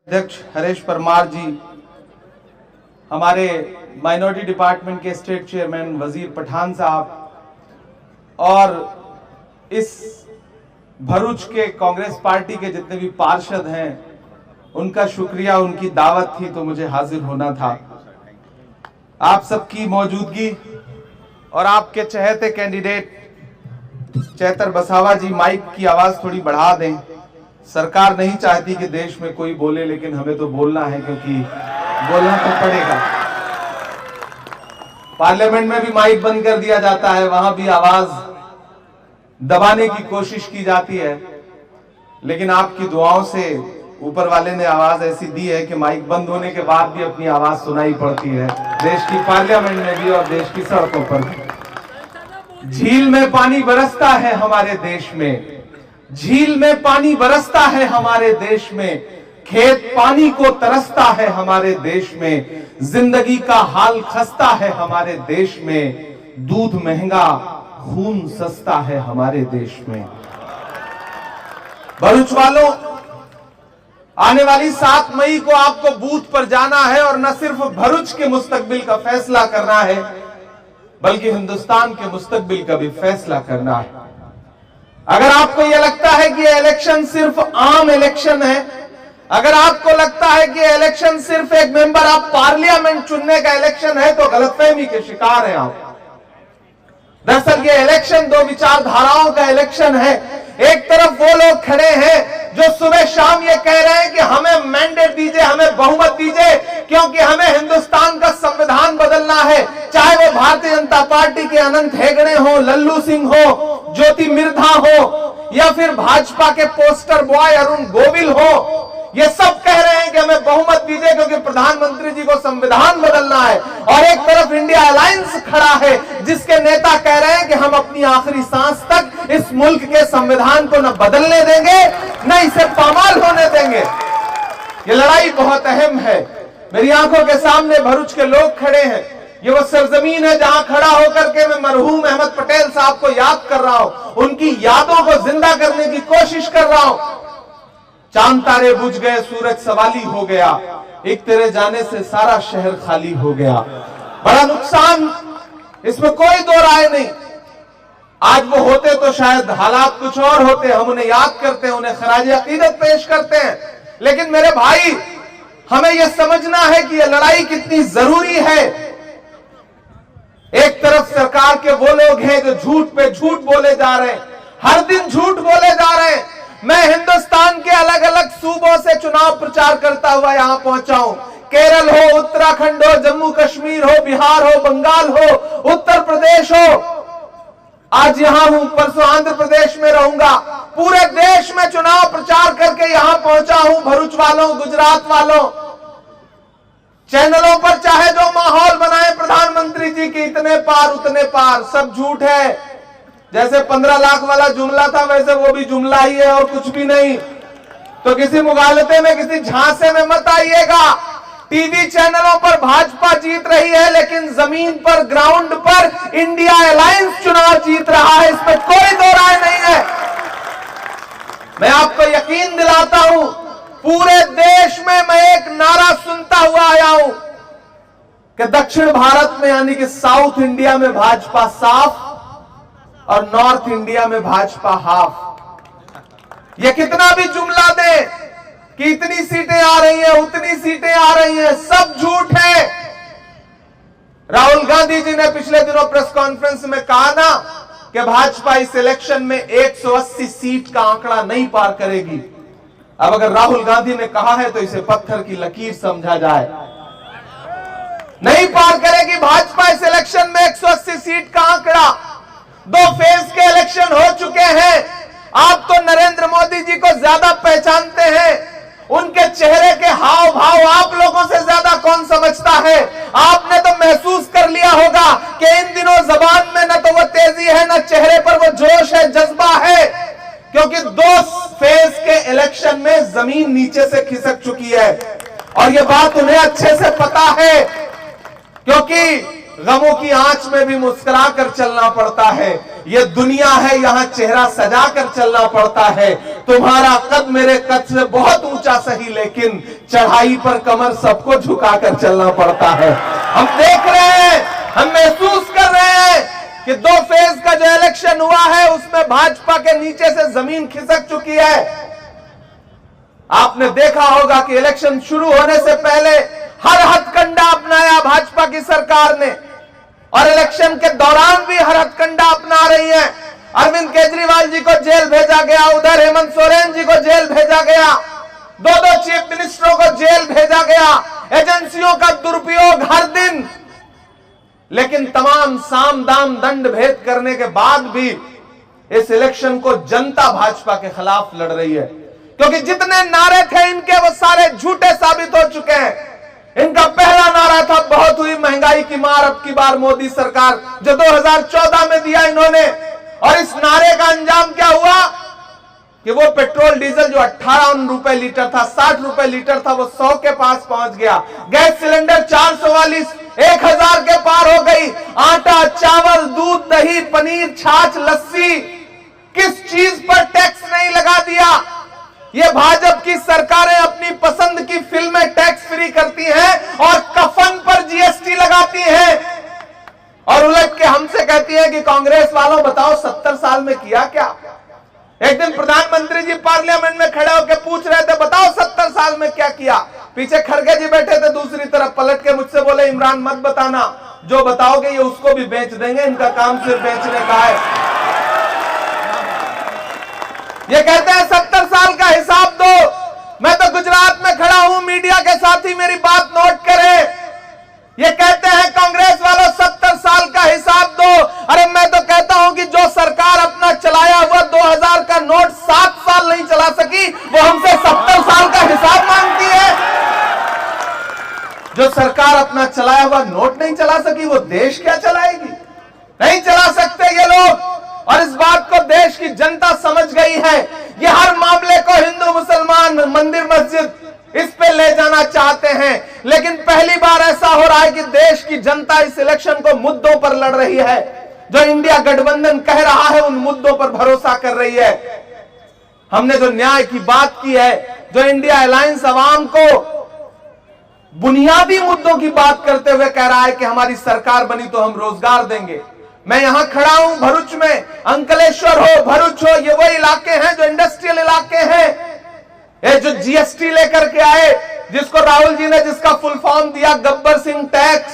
अध्यक्ष हरीश परमार जी, हमारे minority department के स्टेट चेयरमैन वजीर पठान साहब और इस भरूच के कांग्रेस पार्टी के जितने भी पार्षद हैं, उनका शुक्रिया। उनकी दावत थी तो मुझे हाजिर होना था। आप सबकी मौजूदगी और आपके चहेते कैंडिडेट चैतर बसावा जी, माइक की आवाज थोड़ी बढ़ा दें। सरकार नहीं चाहती कि देश में कोई बोले, लेकिन हमें तो बोलना है क्योंकि बोलना तो पड़ेगा। पार्लियामेंट में भी माइक बंद कर दिया जाता है, वहां भी आवाज दबाने की कोशिश की जाती है, लेकिन आपकी दुआओं से ऊपर वाले ने आवाज ऐसी दी है कि माइक बंद होने के बाद भी अपनी आवाज सुनाई पड़ती है, देश की पार्लियामेंट में भी और देश की सड़कों पर भी। झील में पानी बरसता है हमारे देश में, झील में पानी बरसता है हमारे देश में, खेत पानी को तरसता है हमारे देश में, जिंदगी का हाल खस्ता है हमारे देश में, दूध महंगा खून सस्ता है हमारे देश में। भरूच वालों, आने वाली 7 मई को आपको बूथ पर जाना है और न सिर्फ भरूच के मुस्तकबिल का फैसला करना है, बल्कि हिंदुस्तान के मुस्तकबिल का भी फैसला करना है। अगर आपको यह लगता है कि यह इलेक्शन सिर्फ आम इलेक्शन है, अगर आपको लगता है कि यह इलेक्शन सिर्फ एक मेंबर ऑफ पार्लियामेंट चुनने का इलेक्शन है, तो गलतफहमी के शिकार हैं आप। दरअसल ये इलेक्शन दो विचारधाराओं का इलेक्शन है। एक तरफ वो लोग खड़े हैं जो सुबह शाम ये कह रहे हैं कि हमें मैंडेट दीजिए, हमें बहुमत दीजिए, क्योंकि हमें हिंदुस्तान का संविधान बदलना है। चाहे वो भारतीय जनता पार्टी के अनंत हेगड़े हो, लल्लू सिंह हो, ज्योति मिर्धा हो, या फिर भाजपा के पोस्टर बॉय अरुण गोविल हो, ये सब कह रहे हैं कि हमें बहुमत दीजिए क्योंकि प्रधानमंत्री जी को संविधान बदलना है। और एक तरफ इंडिया अलायंस खड़ा है जिसके नेता कह रहे हैं कि हम अपनी आखिरी सांस तक इस मुल्क के संविधान को न बदलने देंगे, न इसे पामाल होने देंगे। ये लड़ाई बहुत अहम है। मेरी आंखों के सामने भरूच के लोग खड़े हैं। ये वो सरजमीन है जहां खड़ा होकर के मैं मरहूम अहमद पटेल साहब को याद कर रहा हूं, उनकी यादों को जिंदा करने की कोशिश कर रहा हूं। चांद तारे बुझ गए, सूरज सवाली हो गया, एक तेरे जाने से सारा शहर खाली हो गया। बड़ा नुकसान, इसमें कोई दो राय नहीं। आज वो होते तो शायद हालात कुछ और होते। हम उन्हें याद करते हैं, उन्हें खराज अकीदत पेश करते हैं, लेकिन मेरे भाई, हमें यह समझना है कि यह लड़ाई कितनी जरूरी है। एक तरफ सरकार के वो लोग हैं जो झूठ पे झूठ बोले जा रहे हैं, हर दिन झूठ बोले जा रहे हैं। मैं हिंदुस्तान के अलग अलग सूबों से चुनाव प्रचार करता हुआ यहां पहुंचा हूं। केरल हो, उत्तराखंड हो, जम्मू कश्मीर हो, बिहार हो, बंगाल हो, उत्तर प्रदेश हो, आज यहां हूं, परसों आंध्र प्रदेश में रहूंगा। पूरे देश में चुनाव प्रचार करके यहां पहुंचा हूं। भरूच वालों, गुजरात वालों, चैनलों पर चाहे जो माहौल बनाए प्रधानमंत्री जी की इतने पार उतने पार, सब झूठ है। जैसे 15 लाख वाला जुमला था, वैसे वो भी जुमला ही है और कुछ भी नहीं। तो किसी मुगालते में, किसी झांसे में मत आइएगा। टीवी चैनलों पर भाजपा जीत रही है, लेकिन जमीन पर, ग्राउंड पर इंडिया अलायंस चुनाव जीत रहा है, इसमें कोई दो राय नहीं है। मैं आपको यकीन दिलाता हूं, पूरे देश में मैं एक नारा सुनता हुआ आया हूं कि दक्षिण भारत में, यानी कि साउथ इंडिया में भाजपा साफ और नॉर्थ इंडिया में भाजपा हाफ। ये कितना भी जुमला दे कि इतनी सीटें आ रही हैं, उतनी सीटें आ रही हैं, सब झूठ है। राहुल गांधी जी ने पिछले दिनों प्रेस कॉन्फ्रेंस में कहा ना कि भाजपा इस इलेक्शन में 180 सीट का आंकड़ा नहीं पार करेगी। अब अगर राहुल गांधी ने कहा है तो इसे पत्थर की लकीर समझा जाए। नहीं पार करेगी भाजपा इस इलेक्शन में 180 सीट का आंकड़ा। 2 फेज के इलेक्शन हो चुके हैं। आप तो नरेंद्र मोदी जी को ज्यादा पहचानते हैं, उनके चेहरे के हाव भाव आप लोगों से ज्यादा कौन समझता है। आपने तो महसूस कर लिया होगा कि इन दिनों जबान में न तो वो तेजी है, न चेहरे पर वो जोश है, जज्बा है, क्योंकि 2 फेज के इलेक्शन में जमीन नीचे से खिसक चुकी है। और ये बात उन्हें अच्छे से पता है, क्योंकि गमों की आंच में भी मुस्कुरा कर चलना पड़ता है। ये दुनिया है, यहां चेहरा सजा कर चलना पड़ता है। तुम्हारा कद मेरे कद से बहुत ऊंचा सही, लेकिन चढ़ाई पर कमर सबको झुकाकर चलना पड़ता है। हम देख रहे हैं, हम महसूस कर रहे हैं कि 2 फेज का जो इलेक्शन हुआ है उसमें भाजपा के नीचे से जमीन खिसक चुकी है। आपने देखा होगा कि इलेक्शन शुरू होने से पहले हर हथकंडा अपनाया भाजपा की सरकार ने, और इलेक्शन के दौरान भी हर हथकंडा अपना रही है। अरविंद केजरीवाल जी को जेल भेजा गया, उधर हेमंत सोरेन जी को जेल भेजा गया, 2 चीफ मिनिस्टरों को जेल भेजा गया, एजेंसियों का दुरुपयोग हर दिन। लेकिन तमाम साम दाम दंड भेद करने के बाद भी इस इलेक्शन को जनता भाजपा के खिलाफ लड़ रही है, क्योंकि जितने नारे थे इनके वो सारे झूठे साबित हो चुके हैं। इनका पहला नारा था बहुत हुई महंगाई की मार अब की बार मोदी सरकार, जो 2014 में दिया इन्होंने, और इस नारे का अंजाम क्या हुआ कि वो पेट्रोल डीजल जो 18 रुपए लीटर था, 60 रुपए लीटर था, वो 100 के पास पहुंच गया। गैस सिलेंडर 444 1000 के पार हो गई। आटा, चावल, दूध, दही, पनीर, छाछ, लस्सी, किस चीज पर टैक्स नहीं लगा दिया। ये भाजपा की सरकारें अपनी पसंद की फिल्में टैक्स फ्री करती हैं और कफन पर जीएसटी लगाती हैं, और उलट के हमसे कहती है कि कांग्रेस वालों बताओ 70 साल में किया क्या। एक दिन प्रधानमंत्री जी पार्लियामेंट में खड़े होकर पूछ रहे थे बताओ 70 साल में क्या किया। पीछे खड़गे जी बैठे थे, दूसरी तरफ पलट के मुझसे बोले इमरान मत बताना, जो बताओगे ये उसको भी बेच देंगे, इनका काम सिर्फ बेचने का है। ये कहते हैं 70 साल का हिसाब दो। मैं तो गुजरात में खड़ा हूं, मीडिया के साथी मेरी बात नोट करें। ये कहते हैं कांग्रेस वालों 70 साल का हिसाब दो। अरे मैं तो कहता हूं कि जो सरकार अपना चलाया हुआ 2000 का नोट 7 साल नहीं चला सकी, वो हमसे 70 साल का हिसाब मांगती है। जो सरकार अपना चलाया हुआ नोट नहीं चला सकी, वो देश क्या चलाएगी? नहीं चला सकते ये लोग, और इस बात को देश की जनता समझ गई है। ये हर मामले को हिंदू मुसलमान, मंदिर मस्जिद इस पे ले जाना चाहते हैं, लेकिन पहली बार ऐसा हो रहा है कि देश की जनता इस इलेक्शन को मुद्दों पर लड़ रही है। जो इंडिया गठबंधन कह रहा है उन मुद्दों पर भरोसा कर रही है। हमने जो न्याय की बात की है, जो इंडिया अलायंस अवाम को बुनियादी मुद्दों की बात करते हुए कह रहा है कि हमारी सरकार बनी तो हम रोजगार देंगे। मैं यहां खड़ा हूं भरूच में, अंकलेश्वर हो, भरूच हो, ये वो इलाके हैं जो इंडस्ट्रियल इलाके हैं। ये जो जीएसटी लेकर के आए, जिसको राहुल जी ने जिसका फुल फॉर्म दिया गब्बर सिंह टैक्स,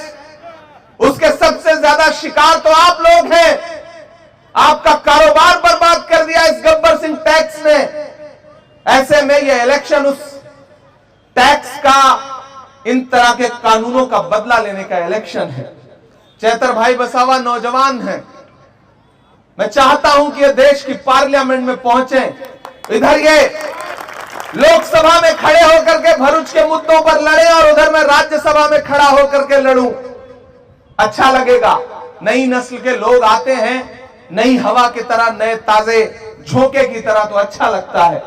उसके सबसे ज्यादा शिकार तो आप लोग हैं। आपका कारोबार बर्बाद कर दिया इस गब्बर सिंह टैक्स ने। ऐसे में ये इलेक्शन उस टैक्स का, इन तरह के कानूनों का बदला लेने का इलेक्शन है। चैतर भाई बसावा नौजवान हैं, मैं चाहता हूं कि ये देश की पार्लियामेंट में पहुंचे। इधर ये लोकसभा में खड़े होकर के भरूच के मुद्दों पर लड़े, और उधर मैं राज्यसभा में खड़ा होकर के लड़ूं। अच्छा लगेगा। नई नस्ल के लोग आते हैं, नई हवा की तरह, नए ताजे झोंके की तरह, तो अच्छा लगता है।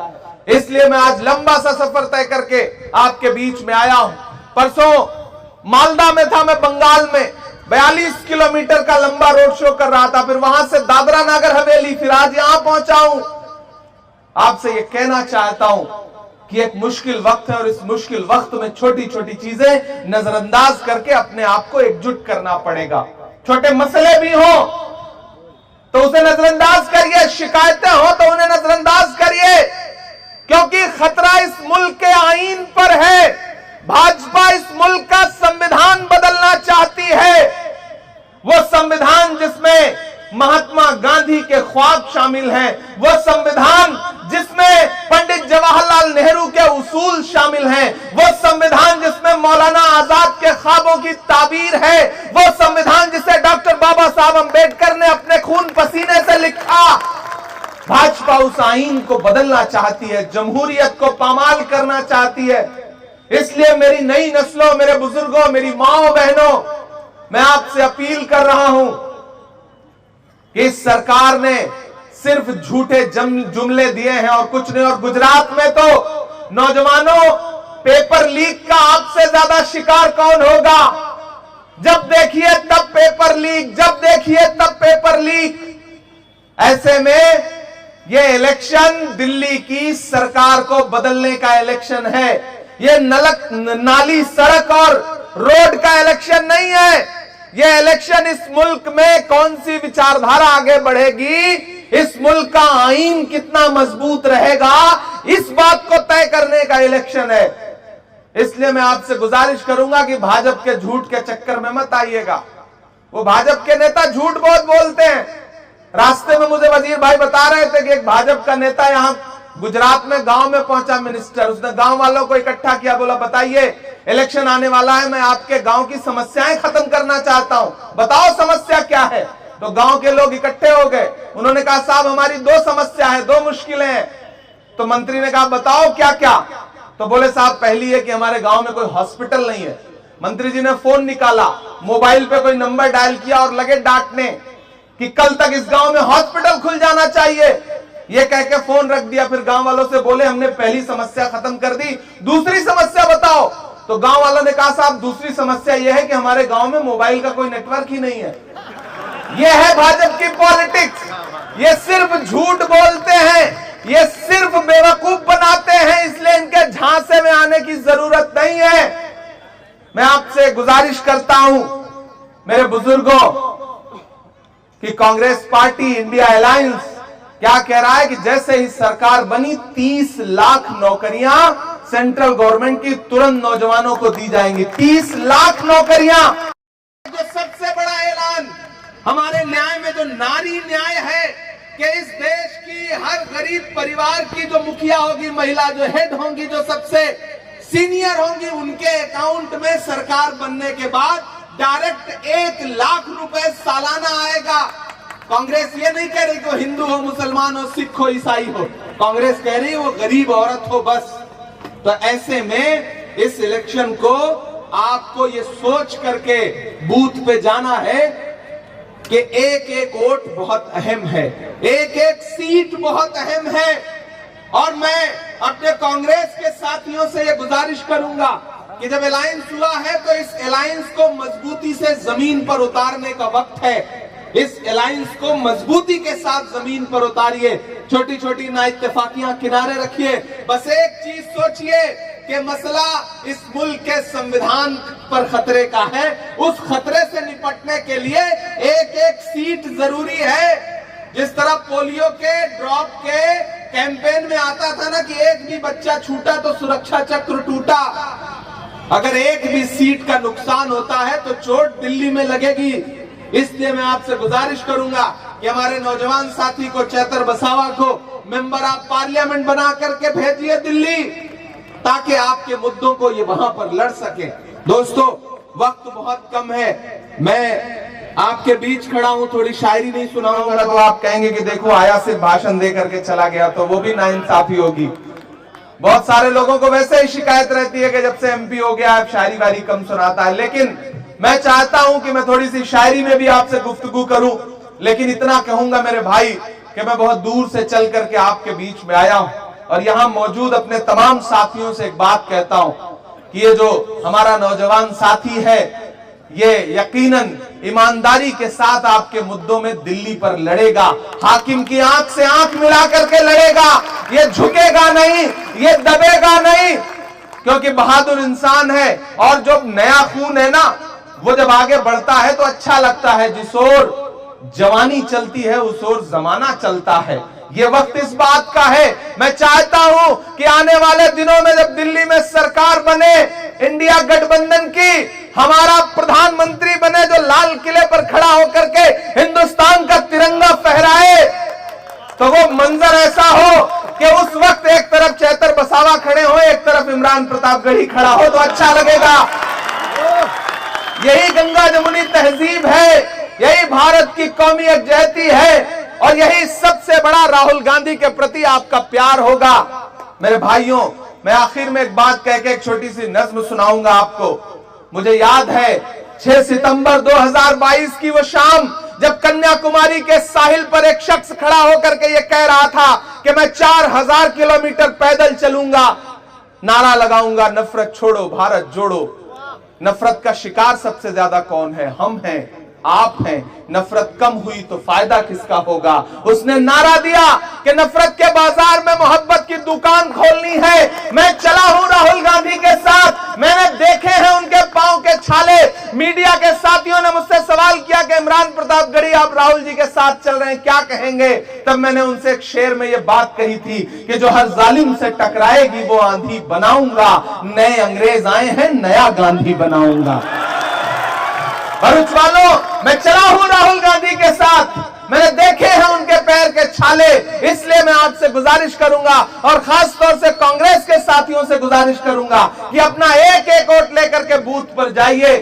इसलिए मैं आज लंबा सा सफर तय करके आपके बीच में आया हूं। परसों मालदा में था, मैं बंगाल में 42 किलोमीटर का लंबा रोड शो कर रहा था, फिर वहां से दादरा नगर हवेली, फिर आज यहां पहुंचा हूं। आपसे ये कहना चाहता हूं कि एक मुश्किल वक्त है, और इस मुश्किल वक्त में छोटी छोटी चीजें नजरअंदाज करके अपने आप को एकजुट करना पड़ेगा। छोटे मसले भी हो तो उसे नजरअंदाज करिए, शिकायतें हो तो उन्हें नजरअंदाज करिए, क्योंकि खतरा इस मुल्क के आईन पर है। भाजपा इस मुल्क का संविधान बदलना चाहती है, वो संविधान जिसमें महात्मा गांधी के ख्वाब शामिल हैं, वो संविधान जिसमें पंडित जवाहरलाल नेहरू के उसूल शामिल हैं, वो संविधान जिसमें मौलाना आजाद के ख्वाबों की ताबीर है, वो संविधान जिसे डॉक्टर बाबा साहब अंबेडकर ने अपने खून पसीने से लिखा। भाजपा उस आईन को बदलना चाहती है, जमहूरियत को पामाल करना चाहती है। इसलिए मेरी नई नस्लों, मेरे बुजुर्गों, मेरी माओ बहनों, मैं आपसे अपील कर रहा हूं कि इस सरकार ने सिर्फ झूठे जुमले दिए हैं और कुछ नहीं। और गुजरात में तो नौजवानों, पेपर लीक का आपसे ज्यादा शिकार कौन होगा? जब देखिए तब पेपर लीक, जब देखिए तब पेपर लीक। ऐसे में ये इलेक्शन दिल्ली की सरकार को बदलने का इलेक्शन है। ये नाली, सड़क और रोड का इलेक्शन नहीं है। ये इलेक्शन इस मुल्क में कौन सी विचारधारा आगे बढ़ेगी, इस मुल्क का आईन कितना मजबूत रहेगा, इस बात को तय करने का इलेक्शन है। इसलिए मैं आपसे गुजारिश करूंगा कि भाजपा के झूठ के चक्कर में मत आइएगा। वो भाजपा के नेता झूठ बहुत बोलते हैं। रास्ते में मुझे वजीर भाई बता रहे थे कि एक भाजपा का नेता यहां गुजरात में गांव में पहुंचा मिनिस्टर, उसने गांव वालों को इकट्ठा किया, बोला बताइए इलेक्शन आने वाला है, मैं आपके गांव की समस्याएं खत्म करना चाहता हूं, बताओ समस्या क्या है। तो गांव के लोग इकट्ठे हो गए। उन्होंने कहा साहब हमारी दो समस्या है, दो मुश्किलें हैं। तो मंत्री ने कहा बताओ क्या क्या। तो बोले साहब पहली है कि हमारे गांव में कोई हॉस्पिटल नहीं है। मंत्री जी ने फोन निकाला, मोबाइल पे कोई नंबर डायल किया और लगे डांटने कि कल तक इस गांव में हॉस्पिटल खुल जाना चाहिए। ये कह के फोन रख दिया। फिर गांव वालों से बोले हमने पहली समस्या खत्म कर दी, दूसरी समस्या बताओ। तो गांव वालों ने कहा साहब दूसरी समस्या यह है कि हमारे गांव में मोबाइल का कोई नेटवर्क ही नहीं है। यह है भाजपा की पॉलिटिक्स। ये सिर्फ झूठ बोलते हैं, ये सिर्फ बेवकूफ बनाते हैं, इसलिए इनके झांसे में आने की जरूरत नहीं है। मैं आपसे गुजारिश करता हूं मेरे बुजुर्गों कि कांग्रेस पार्टी इंडिया अलायंस क्या कह रहा है कि जैसे ही सरकार बनी 30 लाख नौकरियां सेंट्रल गवर्नमेंट की तुरंत नौजवानों को दी जाएंगी। 30 लाख नौकरियां। जो सबसे बड़ा ऐलान हमारे न्याय में जो नारी न्याय है कि इस देश की हर गरीब परिवार की जो मुखिया होगी, महिला जो हेड होंगी, जो सबसे सीनियर होंगी, उनके अकाउंट में सरकार बनने के बाद डायरेक्ट 1 लाख रुपए सालाना आएगा। कांग्रेस ये नहीं कह रही कि वो हिंदू हो, मुसलमान हो, सिख हो, ईसाई हो। कांग्रेस कह रही है वो गरीब औरत हो बस। तो ऐसे में इस इलेक्शन को आपको ये सोच करके बूथ पे जाना है कि एक एक वोट बहुत अहम है, एक एक सीट बहुत अहम है। और मैं अपने कांग्रेस के साथियों से ये गुजारिश करूंगा कि जब अलायंस हुआ है तो इस अलायंस को मजबूती से जमीन पर उतारने का वक्त है। इस अलायंस को मजबूती के साथ जमीन पर उतारिए। छोटी छोटी नाइत्तेफाकियां किनारे रखिए। बस एक चीज सोचिए कि मसला इस मुल्क के संविधान पर खतरे का है। उस खतरे से निपटने के लिए एक एक सीट जरूरी है। जिस तरह पोलियो के ड्रॉप के कैंपेन में आता था ना कि एक भी बच्चा छूटा तो सुरक्षा चक्र टूटा। अगर एक भी सीट का नुकसान होता है तो चोट दिल्ली में लगेगी। इसलिए मैं आपसे गुजारिश करूंगा कि हमारे नौजवान साथी को, चैतर बसावा को मेंबर ऑफ पार्लियामेंट बना करके भेजिए दिल्ली, ताकि आपके मुद्दों को ये वहां पर लड़ सके। दोस्तों वक्त बहुत कम है, मैं आपके बीच खड़ा हूं, थोड़ी शायरी नहीं सुनाऊंगा तो आप कहेंगे कि देखो आया सिर्फ भाषण दे करके चला गया, तो वो भी नाइंसाफी होगी। बहुत सारे लोगों को वैसे ही शिकायत रहती है कि जब से एमपी हो गया अब शायरी वारी कम सुनाता है। लेकिन मैं चाहता हूं कि मैं थोड़ी सी शायरी में भी आपसे गुफ्तगू करूं, लेकिन इतना कहूंगा मेरे भाई कि मैं बहुत दूर से चल करके आपके बीच में आया हूं और यहां मौजूद अपने तमाम साथियों से एक बात कहता हूं कि ये जो हमारा नौजवान साथी है ये यकीनन ईमानदारी के साथ आपके मुद्दों में दिल्ली पर लड़ेगा। हाकिम की आंख से आंख मिला करके लड़ेगा। ये झुकेगा नहीं, ये दबेगा नहीं, क्योंकि बहादुर इंसान है। और जो नया खून है ना, वो जब आगे बढ़ता है तो अच्छा लगता है। जिस ओर जवानी चलती है उस ओर जमाना चलता है। ये वक्त इस बात का है। मैं चाहता हूं कि आने वाले दिनों में जब दिल्ली में सरकार बने, इंडिया गठबंधन की, हमारा प्रधानमंत्री बने जो लाल किले पर खड़ा होकर के हिंदुस्तान का तिरंगा फहराए, तो वो मंजर ऐसा हो कि उस वक्त एक तरफ चैतर बसावा खड़े हो, एक तरफ इमरान प्रतापगढ़ी खड़ा हो, तो अच्छा लगेगा। यही गंगा जमुनी तहजीब है, यही भारत की कौमी यकजहती है, और यही सबसे बड़ा राहुल गांधी के प्रति आपका प्यार होगा। मेरे भाइयों, मैं आखिर में एक बात कह के एक छोटी सी नज्म सुनाऊंगा आपको। मुझे याद है 6 सितंबर 2022 की वो शाम, जब कन्याकुमारी के साहिल पर एक शख्स खड़ा होकर के ये कह रहा था कि मैं 4000 किलोमीटर पैदल चलूंगा, नारा लगाऊंगा नफरत छोड़ो भारत जोड़ो। नफरत का शिकार सबसे ज्यादा कौन है? हम हैं। आप हैं। नफरत कम हुई तो फायदा किसका होगा? उसने नारा दिया कि नफरत के बाजार में मोहब्बत की दुकान खोलनी है। मैं चला हूं राहुल गांधी के साथ, मैंने देखे हैं उनके पांव के छाले। मीडिया के साथियों ने मुझसे सवाल किया कि इमरान प्रतापगढ़ी आप राहुल जी के साथ चल रहे हैं, क्या कहेंगे? तब मैंने उनसे एक शेर में यह बात कही थी कि जो हर जालिम से टकराएगी वो आंधी बनाऊंगा, नए अंग्रेज आए हैं नया गांधी बनाऊंगा। भरूच वालों, मैं चला हूं राहुल गांधी के साथ, मैंने देखे हैं उनके पैर के छाले। इसलिए मैं आपसे गुजारिश करूंगा और खास तौर से कांग्रेस के साथियों से गुजारिश करूंगा कि अपना एक एक वोट लेकर के बूथ पर जाइए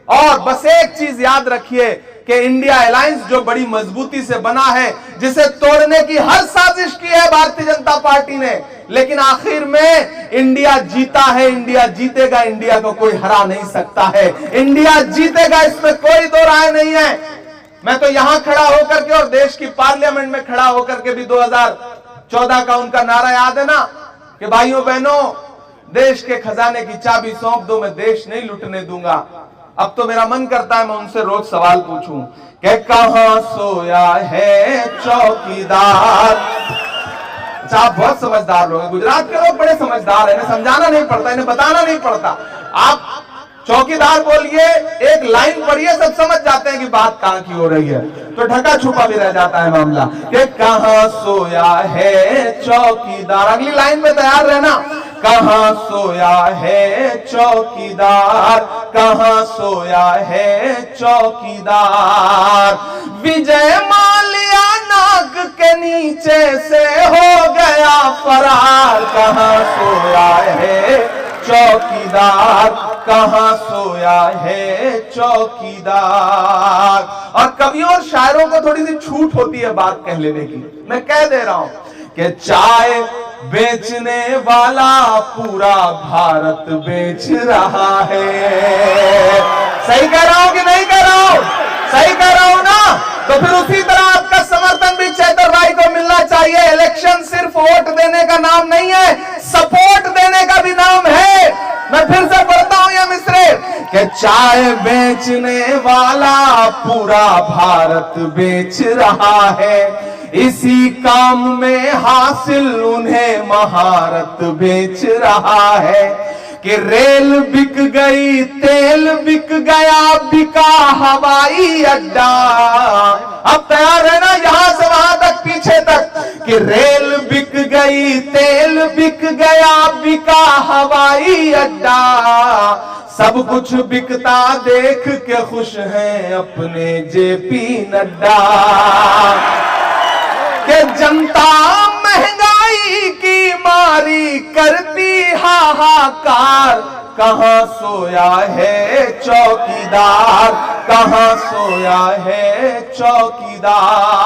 और बस एक चीज याद रखिए कि इंडिया अलायंस जो बड़ी मजबूती से बना है, जिसे तोड़ने की हर साजिश की है भारतीय जनता पार्टी ने, लेकिन आखिर में इंडिया जीता है, इंडिया जीतेगा, इंडिया को कोई हरा नहीं सकता है, इंडिया जीतेगा, इसमें कोई दो राय नहीं है। मैं तो यहां खड़ा होकर के और देश की पार्लियामेंट में खड़ा होकर के भी 2014 का उनका नारा याद है ना कि भाइयों बहनों, देश के खजाने की चाबी सौंप दो, मैं देश नहीं लुटने दूंगा। अब तो मेरा मन करता है मैं उनसे रोज सवाल पूछूं कि कहां सोया है चौकीदार। आप बहुत समझदार लोग हैं, गुजरात के लोग बड़े समझदार हैं, इन्हें समझाना नहीं पड़ता, इन्हें बताना नहीं पड़ता। आप चौकीदार बोलिए, एक लाइन पढ़िए, सब समझ जाते हैं कि बात कहां की हो रही है। तो ढका छुपा भी रह जाता है मामला कि कहां सोया है चौकीदार। अगली लाइन में तैयार रहना, कहां सोया है चौकीदार, कहां सोया है चौकीदार। विजय माल्या नाक के नीचे से हो गया फरार, कहां सोया है चौकीदार, कहां सोया है चौकीदार। और कवियों और शायरों को थोड़ी सी छूट होती है बात कह लेने की, मैं कह दे रहा हूं कि चाय बेचने वाला पूरा भारत बेच रहा है। सही कह रहा हूं कि नहीं कह रहा हूं? सही कह रहा हूं ना? तो फिर उसी तरह आपका समर्थन भी चैतर भाई को मिलना चाहिए। इलेक्शन सिर्फ वोट देने का नाम नहीं है, सपोर्ट देने का भी नाम है। मैं फिर से पढ़ता हूं ये मिसरे कि चाय बेचने वाला पूरा भारत बेच रहा है, इसी काम में हासिल उन्हें महारत बेच रहा है कि रेल बिक गई, तेल बिक गया, बिका हवाई अड्डा। अब तैयार है ना यहां से वहां तक पीछे तक कि रेल बिक गई, तेल बिक गया, बिका हवाई अड्डा। सब कुछ बिकता देख के खुश हैं अपने जेपी नड्डा कि जनता महंगाई की मारी करती हाहाकार। कहां सोया है चौकीदार, कहां सोया है चौकीदार।